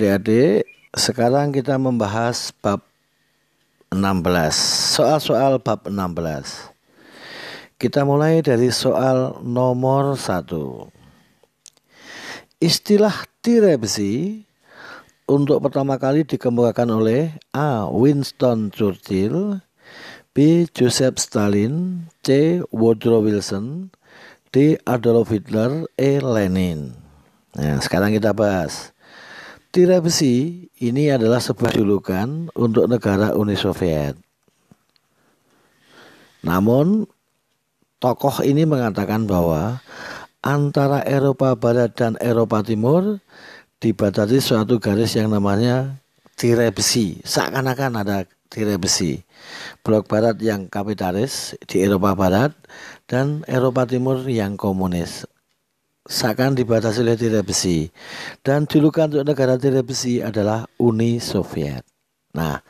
adik-adik, sekarang kita membahas bab 16. Soal-soal bab 16. Kita mulai dari soal nomor 1. Istilah tirepsi untuk pertama kali dikemukakan oleh A. Winston Churchill, B. Joseph Stalin, C. Woodrow Wilson, D. Adolf Hitler, E. Lenin. Nah, sekarang kita bahas. Tirepsi ini adalah sebuah julukan untuk negara Uni Soviet. Namun, tokoh ini mengatakan bahwa antara Eropa Barat dan Eropa Timur dibatasi suatu garis yang namanya tirepsi. Seakan-akan ada tirepsi. Blok Barat yang kapitalis di Eropa Barat dan Eropa Timur yang komunis. Seakan dibatasi oleh tirepsi. Dan julukan untuk negara tirepsi adalah Uni Soviet. Nah,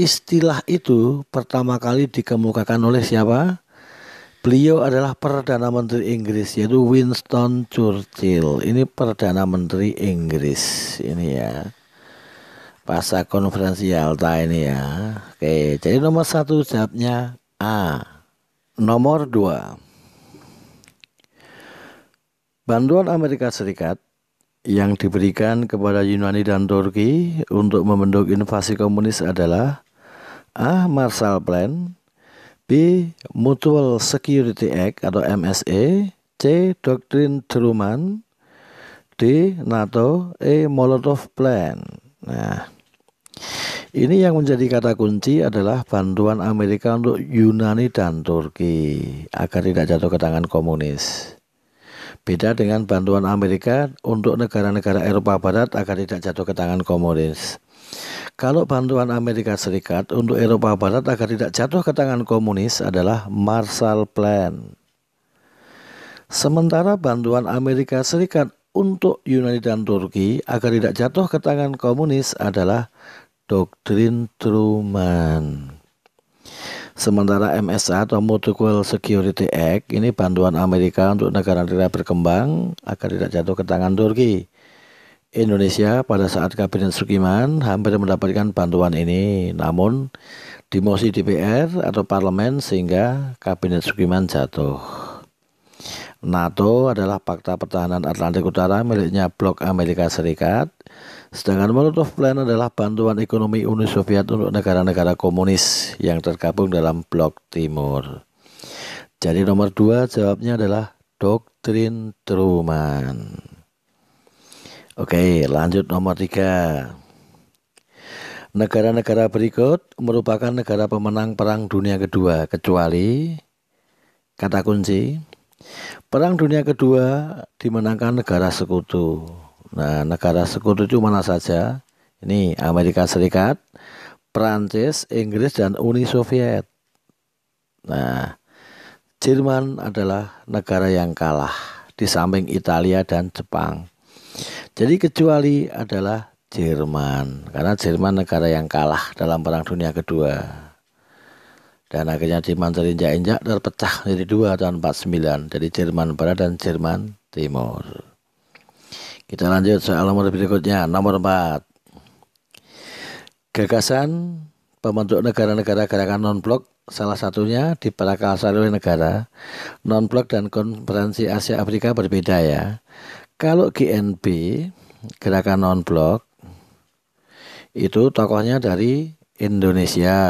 istilah itu pertama kali dikemukakan oleh siapa? Beliau adalah Perdana Menteri Inggris, yaitu Winston Churchill. Ini Perdana Menteri Inggris. Ini ya. Pasca konferensi Yalta ini ya. Oke, jadi nomor 1 jawabnya A. Nomor 2. Bantuan Amerika Serikat yang diberikan kepada Yunani dan Turki untuk membentuk invasi komunis adalah A. Marshall Plan, B. Mutual Security Act atau MSA, C. Doktrin Truman, D. NATO, E. Molotov Plan. Nah, ini yang menjadi kata kunci adalah bantuan Amerika untuk Yunani dan Turki agar tidak jatuh ke tangan komunis. Beda dengan bantuan Amerika untuk negara-negara Eropa Barat agar tidak jatuh ke tangan komunis. Kalau bantuan Amerika Serikat untuk Eropa Barat agar tidak jatuh ke tangan komunis adalah Marshall Plan. Sementara bantuan Amerika Serikat untuk Yunani dan Turki agar tidak jatuh ke tangan komunis adalah Doktrin Truman. Sementara MSA atau Mutual Security Act ini bantuan Amerika untuk negara-negara berkembang agar tidak jatuh ke tangan Turki. Indonesia pada saat Kabinet Sukiman hampir mendapatkan bantuan ini, namun dimosi DPR atau parlemen sehingga Kabinet Sukiman jatuh. NATO adalah Fakta Pertahanan Atlantik Utara miliknya Blok Amerika Serikat. Sedangkan Molotov Plan adalah bantuan ekonomi Uni Soviet untuk negara-negara komunis yang tergabung dalam Blok Timur. Jadi nomor 2 jawabnya adalah Doktrin Truman. Oke, lanjut nomor 3. Negara-negara berikut merupakan negara pemenang Perang Dunia Kedua, kecuali kata kunci Perang Dunia Kedua dimenangkan negara sekutu. Nah, negara sekutu itu mana saja? Ini Amerika Serikat, Prancis, Inggris, dan Uni Soviet. Nah, Jerman adalah negara yang kalah di samping Italia dan Jepang. Jadi kecuali adalah Jerman, karena Jerman negara yang kalah dalam Perang Dunia Kedua. Dan akhirnya Jerman terinjak-injak terpecah menjadi 2 tahun 49. Jadi Jerman Barat dan Jerman Timur. Kita lanjut soal nomor berikutnya, nomor 4. Gagasan pembentuk negara-negara gerakan non-blok salah satunya diprakarsai oleh negara non-blok dan konferensi Asia Afrika berbeda ya. Kalau GNB, gerakan non-blok, itu tokohnya dari Indonesia.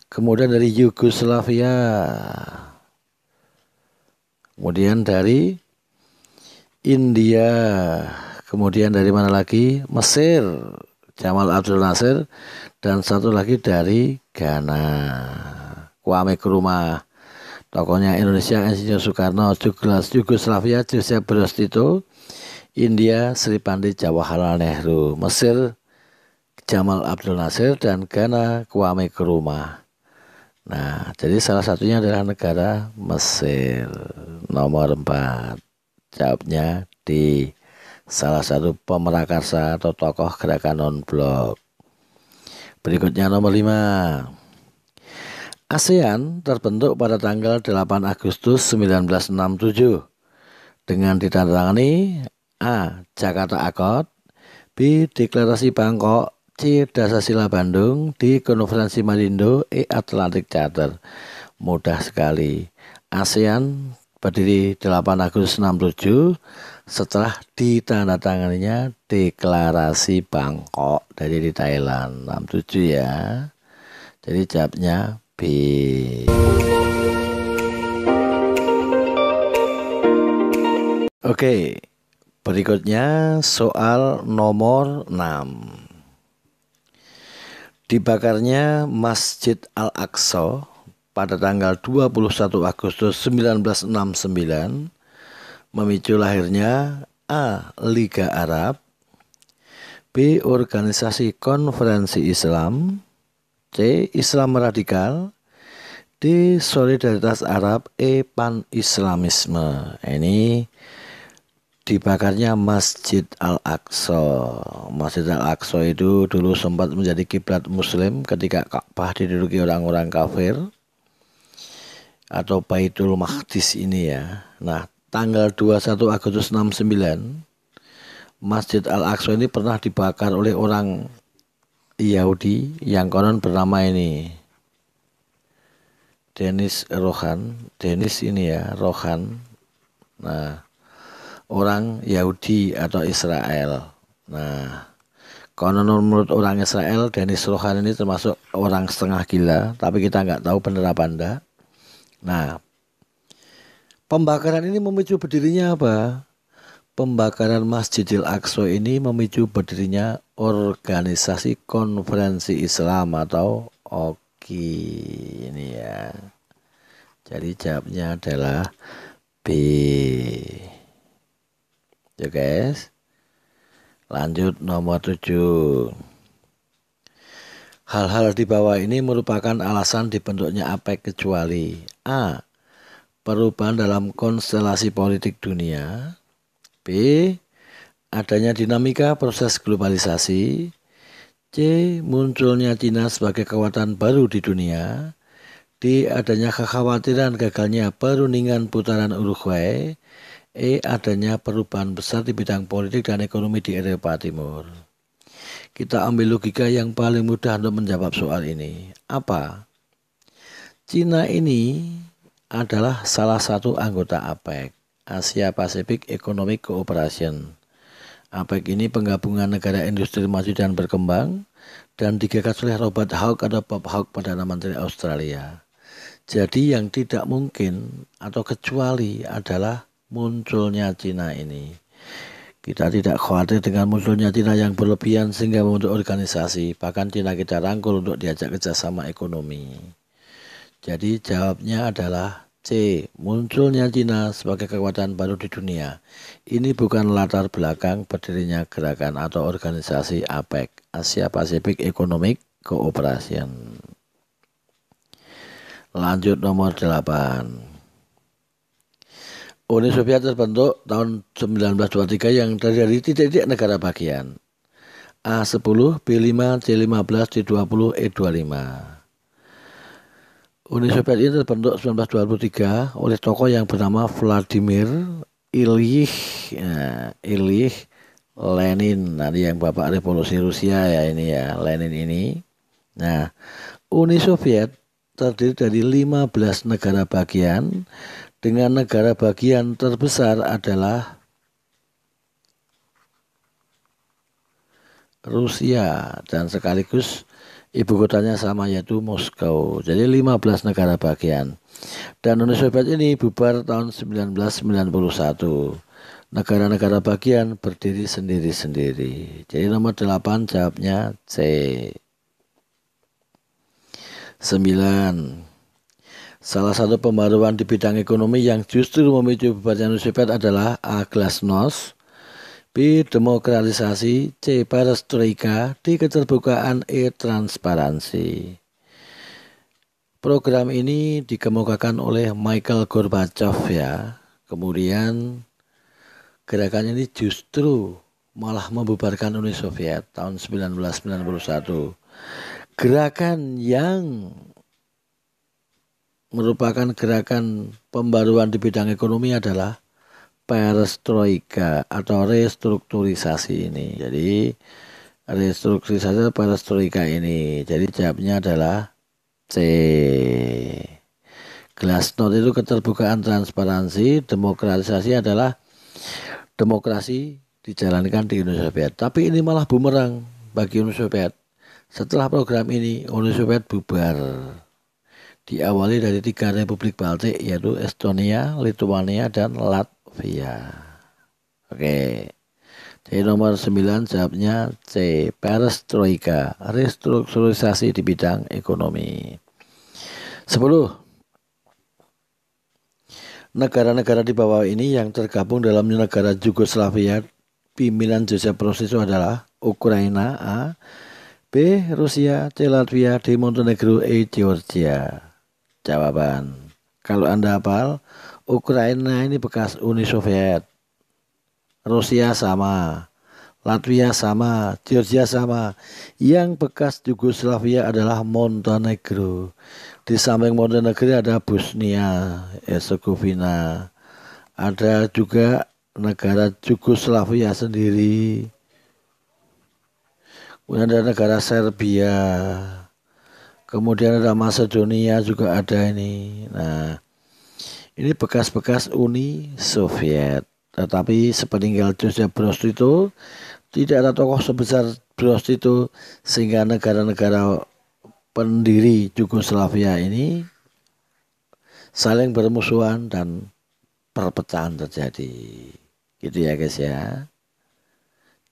Kemudian dari Yugoslavia. Kemudian dari India, kemudian dari mana lagi? Mesir, Jamal Abdul Nasir, dan satu lagi dari Ghana, Kwame Nkrumah. Tokohnya Indonesia Insinyur Soekarno, Yugoslavia Joseph Broz Tito, India Sri Pandit Jawaharlal Nehru, Mesir Jamal Abdul Nasir, dan Ghana Kwame Nkrumah. Nah, jadi salah satunya adalah negara Mesir. Nomor 4. Jawabnya di salah satu pemerakarsa atau tokoh gerakan non-blok. Berikutnya nomor 5. ASEAN terbentuk pada tanggal 8 Agustus 1967 dengan ditandatangani A. Jakarta Accord, B. Deklarasi Bangkok. C. Dasar-Sila Bandung. D. Konferensi Marindo. E. Atlantic Charter. Mudah sekali. ASEAN berdiri 8 Agustus 67 setelah ditandatanganinya Deklarasi Bangkok dari di Thailand 67 ya. Jadi jawabnya B. Oke, berikutnya soal nomor 6. Dibakarnya Masjid Al-Aqsa pada tanggal 21 Agustus 1969 memicu lahirnya A. Liga Arab, B. Organisasi Konferensi Islam, C. Islam Radikal, D. Solidaritas Arab, E. Pan-Islamisme. Ini dibakarnya Masjid Al-Aqsa. Masjid Al-Aqsa itu dulu sempat menjadi kiblat Muslim ketika Ka'bah diduduki orang-orang kafir atau Baitul Maqdis ini ya. Nah, tanggal 21 Agustus 69 Masjid Al-Aqsa ini pernah dibakar oleh orang Yahudi yang konon bernama ini Dennis ini ya, Rohan. Nah, orang Yahudi atau Israel. Nah, konon menurut orang Israel, Dennis Rohan ini termasuk orang setengah gila, tapi kita nggak tahu benar apa enggak. Nah, pembakaran ini memicu berdirinya apa? Pembakaran Masjidil Aqsa ini memicu berdirinya Organisasi Konferensi Islam atau OKI ini ya. Jadi jawabnya adalah B. Ya guys. Lanjut nomor 7. Hal-hal di bawah ini merupakan alasan dibentuknya APEC kecuali A. Perubahan dalam konstelasi politik dunia, B. Adanya dinamika proses globalisasi, C. Munculnya Cina sebagai kekuatan baru di dunia, D. Adanya kekhawatiran gagalnya perundingan putaran Uruguay, E. Adanya perubahan besar di bidang politik dan ekonomi di Eropa Timur. Kita ambil logika yang paling mudah untuk menjawab soal ini. Apa? Cina ini adalah salah satu anggota APEC, Asia Pacific Economic Cooperation. APEC ini penggabungan negara industri maju dan berkembang dan digagas oleh Robert Hawke atau Bob Hawke, Perdana Menteri Australia. Jadi yang tidak mungkin atau kecuali adalah munculnya Cina ini. Kita tidak khawatir dengan munculnya Cina yang berlebihan sehingga membentuk organisasi. Bahkan Cina kita rangkul untuk diajak kerjasama ekonomi. Jadi jawabnya adalah C. Munculnya Cina sebagai kekuatan baru di dunia. Ini bukan latar belakang berdirinya gerakan atau organisasi APEC, Asia Pacific Economic Cooperation. Lanjut nomor 8. Uni Soviet terbentuk tahun 1923 yang terdiri dari titik-titik negara bagian. A10, B5, C15, D20, E25. Uni Soviet ini terbentuk 1923 oleh tokoh yang bernama Vladimir Ilyich Lenin. Nah, yang bapak revolusi Rusia ya ini ya, Lenin ini. Nah, Uni Soviet terdiri dari 15 negara bagian dengan negara bagian terbesar adalah Rusia dan sekaligus ibu kotanya sama yaitu Moskow. Jadi 15 negara bagian. Dan Uni Soviet ini bubar tahun 1991. Negara-negara bagian berdiri sendiri-sendiri. Jadi nomor 8 jawabnya C. 9. Salah satu pembaruan di bidang ekonomi yang justru memicu bubarnya Uni Soviet adalah A. Glasnost, B. Demokratisasi, C. Perestroika, D. Keterbukaan, E. Transparansi. Program ini dikemukakan oleh Mikhail Gorbachev ya. Kemudian gerakan ini justru malah membubarkan Uni Soviet tahun 1991. Gerakan yang merupakan gerakan pembaruan di bidang ekonomi adalah perestroika atau restrukturisasi ini. Jadi restrukturisasi perestroika ini. Jadi jawabnya adalah C. Glasnost itu keterbukaan, transparansi. Demokratisasi adalah demokrasi dijalankan di Uni Soviet. Tapi ini malah bumerang bagi Uni Soviet. Setelah program ini Uni Soviet bubar. Diawali dari 3 republik Baltik, yaitu Estonia, Lithuania, dan Latvia. Oke. Jadi nomor 9 jawabnya C. Perestroika, restrukturisasi di bidang ekonomi. 10. Negara-negara di bawah ini yang tergabung dalam negara Yugoslavia pimpinan Joseph Broz itu adalah Ukraina A, B. Rusia, C. Latvia, D. Montenegro, E. Georgia. Jawaban. Kalau Anda hafal, Ukraina ini bekas Uni Soviet, Rusia sama, Latvia sama, Georgia sama. Yang bekas Yugoslavia adalah Montenegro. Di samping Montenegro ada Bosnia, Herzegovina. Ada juga negara Yugoslavia sendiri. Kemudian ada negara Serbia. Kemudian ada Macedonia juga ada ini. Nah, ini bekas-bekas Uni Soviet. Tetapi sepeninggal Joseph Broz Tito tidak ada tokoh sebesar Broz Tito sehingga negara-negara pendiri Yugoslavia ini saling bermusuhan dan perpecahan terjadi. Gitu ya guys ya.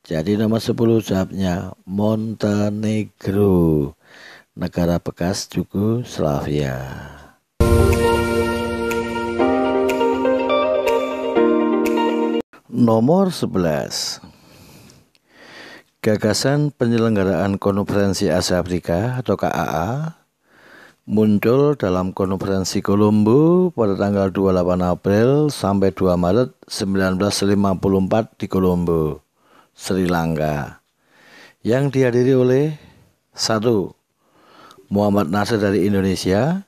Jadi nomor 10 jawabnya Montenegro, negara bekas Yugoslavia. Nomor 11. Gagasan penyelenggaraan Konferensi Asia Afrika atau KAA muncul dalam Konferensi Kolombo pada tanggal 28 April sampai 2 Maret 1954 di Kolombo, Sri Lanka. Yang dihadiri oleh 1. Muhammad Nasir dari Indonesia,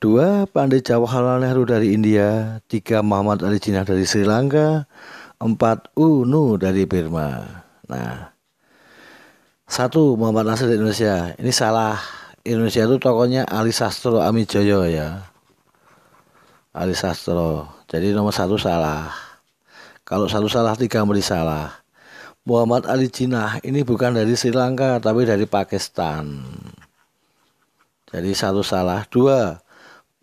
2. Pandit Jawaharlal Nehru dari India, 3. Muhammad Ali Jinnah dari Sri Lanka, 4. UNU dari Burma. Nah, 1. Muhammad Nasir dari Indonesia. Ini salah. Indonesia itu tokohnya Ali Sastro Amijoyo ya. Ali Sastro. Jadi nomor 1 salah. Kalau 1 salah 3 menjadi salah. Muhammad Ali Jinnah ini bukan dari Sri Lanka tapi dari Pakistan. Jadi 1 salah. 2.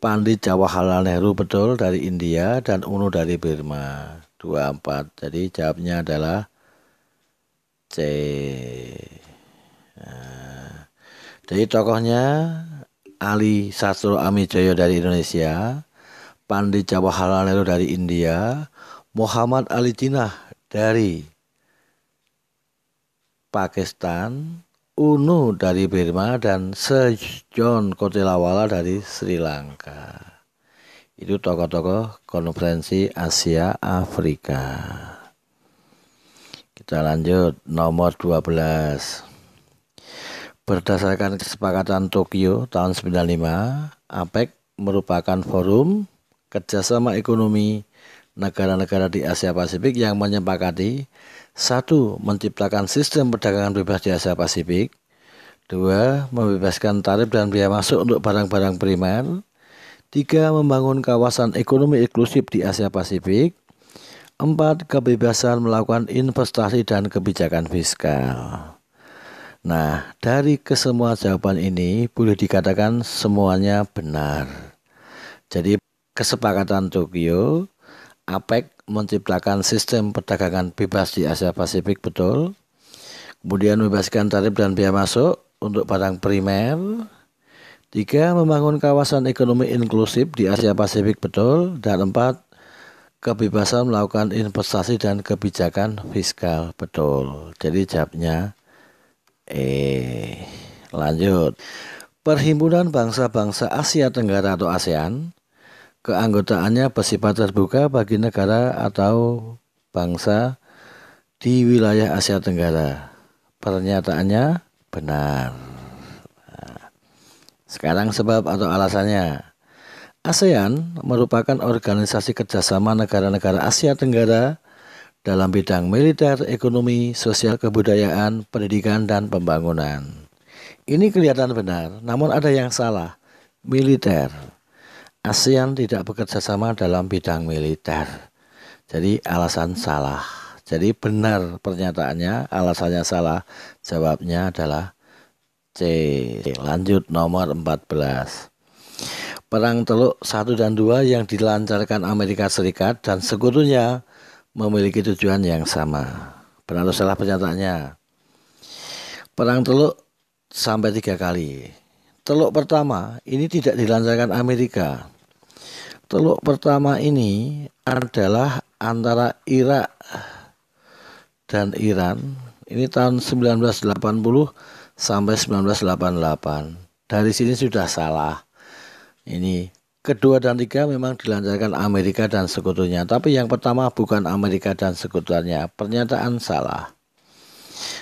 Pandit Jawaharlal Nehru betul dari India dan UNU dari Burma. 2, 4. Jadi jawabnya adalah C. Nah, jadi tokohnya Ali Sastro Amijoyo dari Indonesia, Pandit Jawaharlal Nehru dari India, Muhammad Ali Jinnah dari Pakistan, UNU dari Burma, dan Sir John Kotelawala dari Sri Lanka. Itu tokoh-tokoh Konferensi Asia Afrika. Kita lanjut nomor 12. Berdasarkan kesepakatan Tokyo tahun 1995, APEC merupakan forum kerjasama ekonomi negara-negara di Asia Pasifik yang menyepakati 1. Menciptakan sistem perdagangan bebas di Asia Pasifik, 2. Membebaskan tarif dan biaya masuk untuk barang-barang primer, 3. Membangun kawasan ekonomi inklusif di Asia Pasifik, 4. Kebebasan melakukan investasi dan kebijakan fiskal. Nah, dari kesemua jawaban ini boleh dikatakan semuanya benar. Jadi kesepakatan Tokyo, APEC menciptakan sistem perdagangan bebas di Asia Pasifik betul. Kemudian membebaskan tarif dan biaya masuk untuk barang primer. 3. Membangun kawasan ekonomi inklusif di Asia Pasifik betul. Dan 4. Kebebasan melakukan investasi dan kebijakan fiskal betul. Jadi jawabnya lanjut. Perhimpunan Bangsa-Bangsa Asia Tenggara atau ASEAN, keanggotaannya bersifat terbuka bagi negara atau bangsa di wilayah Asia Tenggara. Pernyataannya benar. Nah, sekarang sebab atau alasannya. ASEAN merupakan organisasi kerjasama negara-negara Asia Tenggara dalam bidang militer, ekonomi, sosial, kebudayaan, pendidikan, dan pembangunan. Ini kelihatan benar, namun ada yang salah. Militer. ASEAN tidak bekerja sama dalam bidang militer. Jadi alasan salah. Jadi benar pernyataannya, alasannya salah. Jawabnya adalah C. Lanjut nomor 14. Perang Teluk 1 dan 2 yang dilancarkan Amerika Serikat dan sekutunya memiliki tujuan yang sama. Benar atau salah pernyataannya? Perang Teluk sampai 3 kali. Teluk pertama ini tidak dilancarkan Amerika. Teluk pertama ini adalah antara Irak dan Iran. Ini tahun 1980 sampai 1988. Dari sini sudah salah. Ini kedua dan tiga memang dilancarkan Amerika dan sekutunya. Tapi yang pertama bukan Amerika dan sekutunya. Pernyataan salah.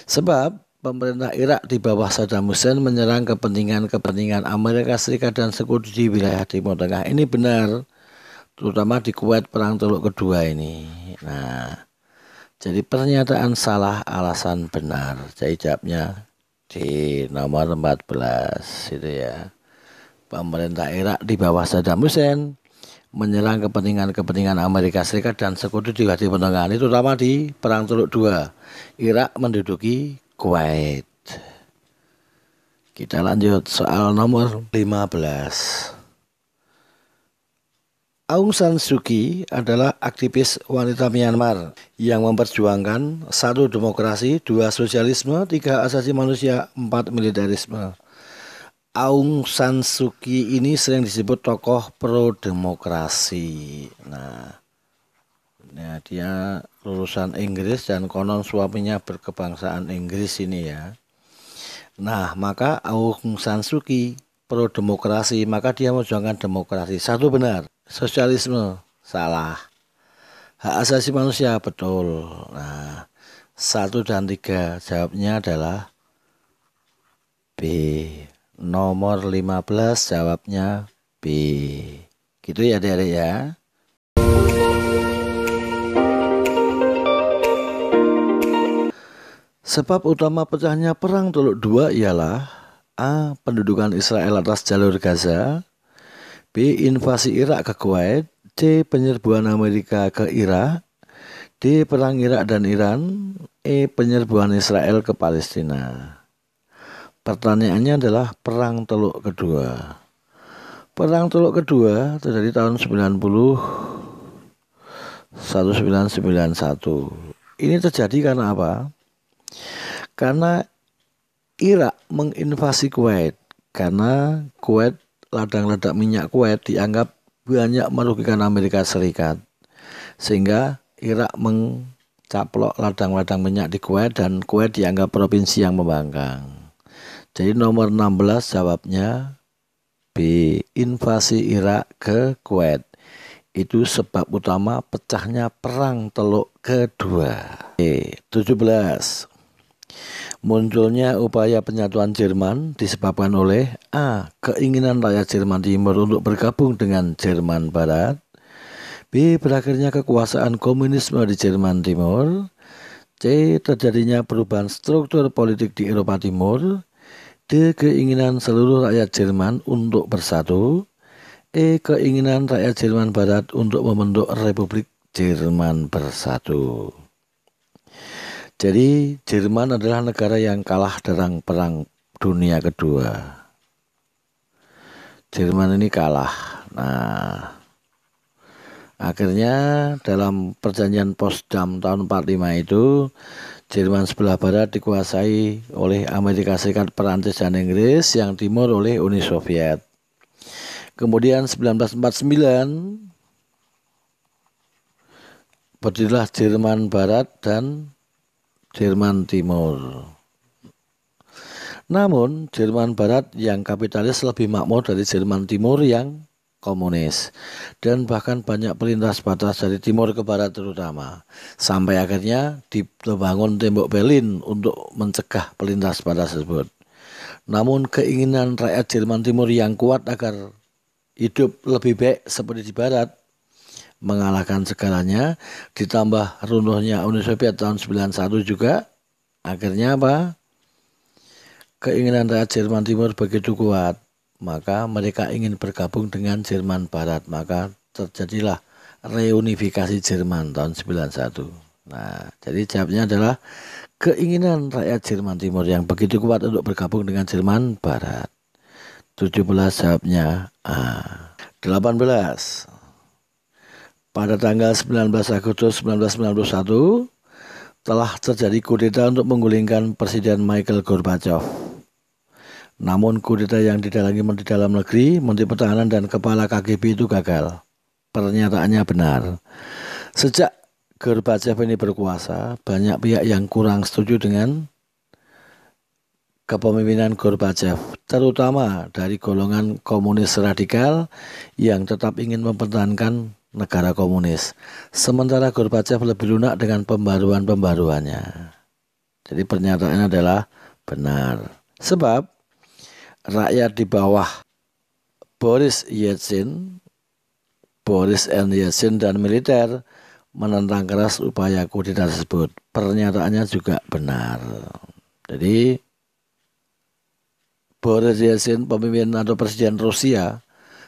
Sebab pemerintah Irak di bawah Saddam Hussein menyerang kepentingan Amerika Serikat dan sekutu di wilayah Timur Tengah. Ini benar. Terutama di Kuwait perang Teluk kedua ini. Nah, jadi pernyataan salah, alasan benar. Jadi jawabnya di nomor 14 itu ya. Pemerintah Irak di bawah Saddam Hussein menyerang kepentingan Amerika Serikat dan sekutu di wilayah Timur Tengah, itu terutama di perang Teluk II. Irak menduduki Kuwait. Kita lanjut soal nomor 15. Aung San Suu Kyi adalah aktivis wanita Myanmar yang memperjuangkan 1. Demokrasi, 2. Sosialisme, 3. Asasi manusia, 4. Militerisme. Aung San Suu Kyi ini sering disebut tokoh pro-demokrasi. Nah, dia lulusan Inggris dan konon suaminya berkebangsaan Inggris ini ya. Nah, maka Aung San Suu Kyi pro-demokrasi, maka dia memperjuangkan demokrasi. 1 benar, sosialisme salah. Hak asasi manusia betul. Nah, 1 dan 3 jawabnya adalah B. Nomor 15 jawabnya B. Gitu ya adik-adik ya. Sebab utama pecahnya perang Teluk II ialah A. Pendudukan Israel atas jalur Gaza, B. Invasi Irak ke Kuwait, C. Penyerbuan Amerika ke Irak, D. Perang Irak dan Iran, E. Penyerbuan Israel ke Palestina. Pertanyaannya adalah perang Teluk kedua. Perang Teluk kedua terjadi tahun 1991. Ini terjadi karena apa? Karena Irak menginvasi Kuwait. Karena Kuwait, ladang ledak minyak Kuwait dianggap banyak merugikan Amerika Serikat. Sehingga Irak mencaplok ladang-ladang minyak di Kuwait dan Kuwait dianggap provinsi yang membangkang. Jadi nomor 16 jawabnya B. Invasi Irak ke Kuwait. Itu sebab utama pecahnya perang Teluk kedua. 17. Munculnya upaya penyatuan Jerman disebabkan oleh A. Keinginan rakyat Jerman Timur untuk bergabung dengan Jerman Barat, B. Berakhirnya kekuasaan komunisme di Jerman Timur, C. Terjadinya perubahan struktur politik di Eropa Timur, D. Keinginan seluruh rakyat Jerman untuk bersatu, E. Keinginan rakyat Jerman Barat untuk membentuk Republik Jerman Bersatu. Jadi Jerman adalah negara yang kalah dalam perang dunia kedua. Jerman ini kalah. Nah, akhirnya dalam perjanjian Potsdam tahun 45 itu Jerman sebelah barat dikuasai oleh Amerika Serikat, Perancis, dan Inggris, yang timur oleh Uni Soviet. Kemudian 1949 berdirilah Jerman Barat dan Jerman Timur. Namun Jerman Barat yang kapitalis lebih makmur dari Jerman Timur yang komunis, dan bahkan banyak pelintas batas dari timur ke barat terutama, sampai akhirnya dibangun tembok Berlin untuk mencegah pelintas batas tersebut. Namun keinginan rakyat Jerman Timur yang kuat agar hidup lebih baik seperti di Barat, mengalahkan segalanya, ditambah runtuhnya Uni Soviet tahun 91 juga, akhirnya apa? Keinginan rakyat Jerman Timur begitu kuat, maka mereka ingin bergabung dengan Jerman Barat, maka terjadilah reunifikasi Jerman tahun 91. Nah, jadi jawabnya adalah keinginan rakyat Jerman Timur yang begitu kuat untuk bergabung dengan Jerman Barat. 17 jawabnya A. 18. Pada tanggal 19 Agustus 1991 telah terjadi kudeta untuk menggulingkan Presiden Mikhail Gorbachev. Namun kudeta yang didalangi Menteri Dalam Negeri, Menteri Pertahanan dan Kepala KGB itu gagal. Pernyataannya benar. Sejak Gorbachev ini berkuasa, banyak pihak yang kurang setuju dengan kepemimpinan Gorbachev, terutama dari golongan komunis radikal yang tetap ingin mempertahankan negara komunis. Sementara Gorbachev lebih lunak dengan pembaruan-pembaruannya. Jadi pernyataannya adalah benar. Sebab rakyat di bawah Boris Yeltsin dan militer menentang keras upaya kudeta tersebut. Pernyataannya juga benar. Jadi Boris Yeltsin, pemimpin atau presiden Rusia,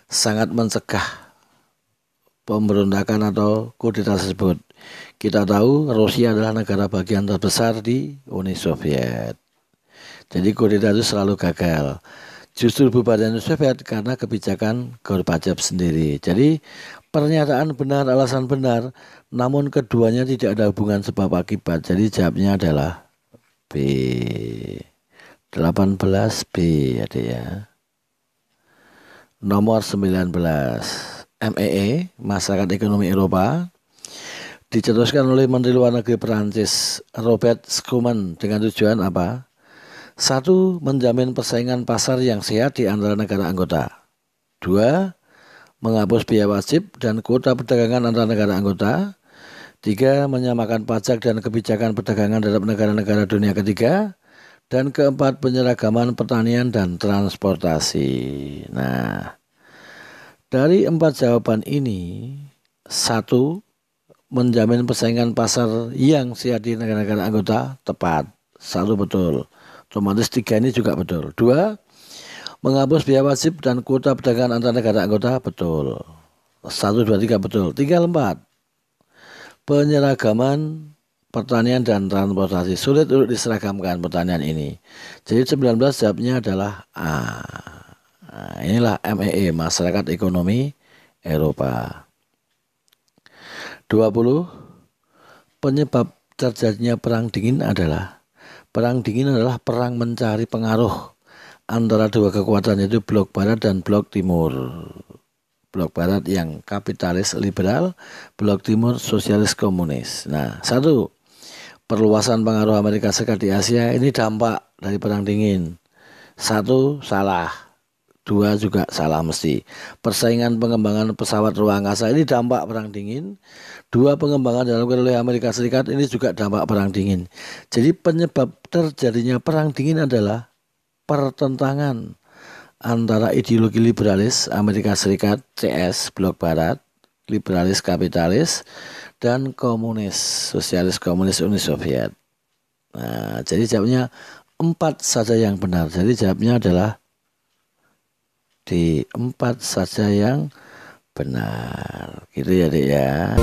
sangat mencegah pemberontakan atau kudeta tersebut. Kita tahu Rusia adalah negara bagian terbesar di Uni Soviet. Jadi kudeta itu selalu gagal. Justru bubarnya Uni Soviet karena kebijakan Gorbachev sendiri. Jadi pernyataan benar, alasan benar, namun keduanya tidak ada hubungan sebab akibat. Jadi jawabnya adalah B. 18B adik ya. Nomor 19. MEE, Masyarakat Ekonomi Eropa, dicetuskan oleh Menteri Luar Negeri Perancis Robert Schuman dengan tujuan apa? 1. Menjamin persaingan pasar yang sehat di antara negara anggota. 2. Menghapus biaya wajib dan kuota perdagangan antara negara anggota. 3. Menyamakan pajak dan kebijakan perdagangan terhadap negara-negara dunia ketiga. Dan keempat, penyeragaman pertanian dan transportasi. Nah, dari 4 jawaban ini, 1. Menjamin persaingan pasar yang sehat di negara-negara anggota, tepat. 1 betul. Otomatis 3 ini juga betul. 2. Menghapus biaya wajib dan kuota perdagangan antar negara anggota, betul. 1, 2, 3 betul. Tinggal 4. Penyeragaman pertanian dan transportasi, sulit untuk diseragamkan pertanian ini. Jadi 19 jawabnya adalah A. Nah, inilah MEE, Masyarakat Ekonomi Eropa. 20. Penyebab terjadinya perang dingin adalah perang mencari pengaruh antara dua kekuatan, yaitu blok barat dan blok timur. Blok barat yang kapitalis liberal, blok timur sosialis komunis. Nah, 1. Perluasan pengaruh Amerika Serikat di Asia ini dampak dari perang dingin. 1 salah, 2 juga salah mesti. Persaingan pengembangan pesawat ruang angkasa ini dampak perang dingin. 2 pengembangan dilakukan oleh Amerika Serikat ini juga dampak perang dingin. Jadi penyebab terjadinya perang dingin adalah pertentangan antara ideologi liberalis Amerika Serikat CS blok barat, liberalis kapitalis, dan komunis, sosialis komunis Uni Soviet. Nah, jadi jawabnya 4 saja yang benar. Jadi jawabnya adalah D, 4 saja yang benar. Gitu ya, Dek ya.